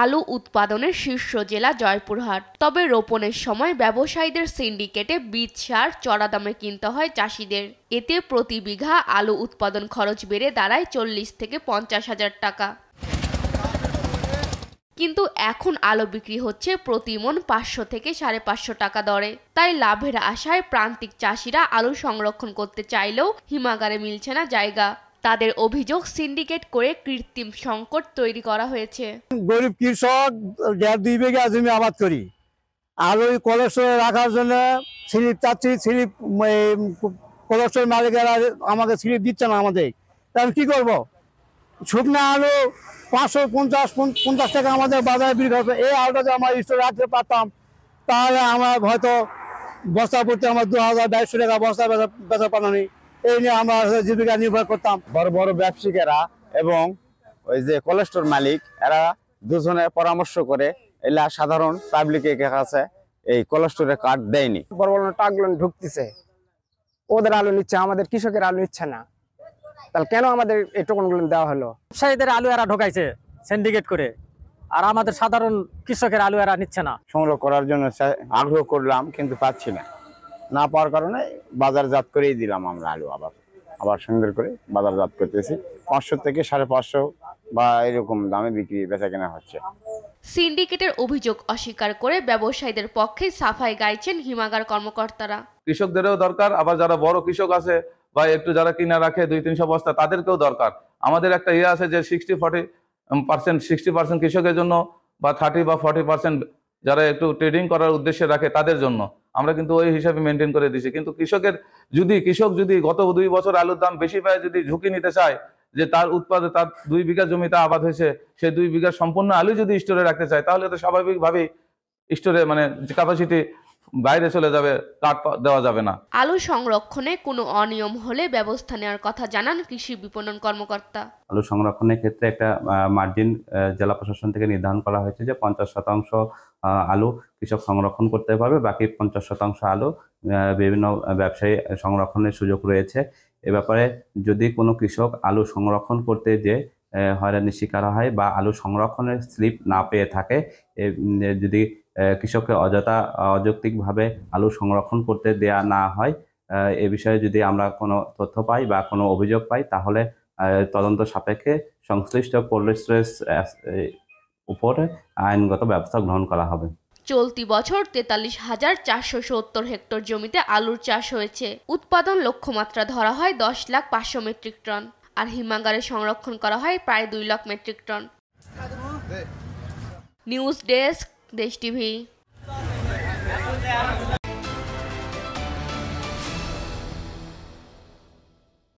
আলু উৎপাদনের শীর্ষ জেলা জয়পুরহাট। তবে রোপণের সময় ব্যবসায়ীদের সিন্ডিকেটে বীজ সার চড়া দামে কিনতে হয় চাষিদের। এতে প্রতি বিঘা আলু উৎপাদন খরচ বেড়ে দাঁড়ায় 40 থেকে 50 হাজার টাকা। কিন্তু এখন আলু বিক্রি হচ্ছে প্রতি মণ 500 থেকে 550 টাকা দরে। তাই লাভের আশায় প্রান্তিক চাষিরা আলু সংরক্ষণ করতে চাইলেও হিমাগারে মিলছে না জায়গা। তাদের অভিযোগ, সিন্ডিকেট করে কৃত্রিম সংকট তৈরি করা হয়েছে। গরিব কৃষক 1.5-2 বিঘা জমি আবাদ করি, আলু কোলেস্টোরে রাখার জন্য স্লিপ চাচ্ছি, স্লিপ কোলেস্টোর মালিকেরা আমাকে স্লিপ দিচ্ছে না আমাদের। তাহলে কি করবো? শুকনো আলু 550 টাকা আমাদের বাজারে বিক্রি হচ্ছে। এই আলুটা যদি আমার স্টোরে রাখতে পারতাম তাহলে আমার হয়তো বস্তা পড়তে আমার 2000-2200 টাকা বস্তা বেচা পানি। এই নিয়ে আমরা জীবিকা নির্ভর করতাম। বড় বড় ব্যবসায়ীরা এবং ওই যে কোলেস্টোর মালিক এরা দুজনে পরামর্শ করে এলা সাধারণ পাবলিকের কাছে এই কোলেস্টোরের কার্ড দেয়নি। বড় বড় ট্রাকগুলো ঢুকতেছে, ওদের আলু নিচ্ছে, আমাদের কৃষকের আলু নিচ্ছে না। তাহলে কেন আমাদের এই টোকনগুলো দেওয়া হলো? ব্যবসায়ীদের আলু এরা ঢোকাইছে সিন্ডিকেট করে, আর আমাদের সাধারণ কৃষকের আলু এরা নিচ্ছে না। সংগ্রহ করার জন্য আগ্রহ করলাম কিন্তু পাচ্ছি না পাওয়ার কারণে বাজারজাত করেই দিলাম আমরা আলু। আবার সুন্দর করে বাজারজাত করতেছি। 500 থেকে 550 বা এরকম দামে বিক্রি বেচা কেনা হচ্ছে। সিন্ডিকেটের অভিযোগ অস্বীকার করে ব্যবসায়ীদের পক্ষে সাফাই গাইছেন হিমাগার কর্মকর্তারা। কৃষকদেরও দরকার, আবার যারা বড় কৃষক আছে বা একটু যারা কিনা রাখে 200-300 বস্তা তাদেরকেও দরকার। আমাদের একটা আছে যে 60% কৃষকের জন্য বা 30 বা 40% যারা একটু ট্রেডিং করার উদ্দেশ্যে রাখে তাদের জন্য আমরা কিন্তু ওই হিসাবে মেনটেন করে দিছি। কিন্তু কৃষক যদি গত 2 বছর আলুর দাম বেশি পায়, যদি ঝুঁকি নিতে চায় যে তার উৎপাদে তার 2 বিঘা জমিতে আবাদ হয়েছে, সেই 2 বিঘা সম্পূর্ণ আলু যদি স্টোরে রাখতে চায় তাহলে তো স্বাভাবিকভাবেই স্টোরে ক্যাপাসিটি বাইরে চলে যাবে, কাট দেওয়া যাবে না। আলু সংরক্ষণে কোনো অনিয়ম হলে ব্যবস্থা নেওয়ার কথা জানান কৃষি বিপণন কর্মকর্তা। আলু সংরক্ষণের ক্ষেত্রে একটা মার্জিন জেলা প্রশাসন থেকে নির্ধারণ করা হয়েছে যে 50% আলু কৃষক সংরক্ষণ করতে পারবে, বাকি 50% আলু বিভিন্ন ব্যবসায়ী সংরক্ষণের সুযোগ রয়েছে। এ ব্যাপারে যদি কোনো কৃষক আলু সংরক্ষণ করতে যে হয়রানির শিকার হয় বা আলু সংরক্ষণের স্লিপ না পেয়ে থাকে, যদি কৃষককে অযৌক্তিকভাবে আলু সংরক্ষণ করতে দেয়া না হয়, এ বিষয়ে যদি আমরা কোনো তথ্য পাই বা কোনো অভিযোগ পাই তাহলে তদন্ত সাপেক্ষে সংশ্লিষ্ট কোল্ড স্টোরেজ উপরে আইনগত ব্যবস্থা গ্রহণ করা হবে। চলতি বছর 43,470 হেক্টর জমিতে আলুর চাষ হয়েছে। উৎপাদন লক্ষ্যমাত্রা ধরা হয় 10,500,000 মেট্রিক টন, আর হিমাগারে সংরক্ষণ করা হয় প্রায় 2 lakh metric ton. News desk, Desh TV.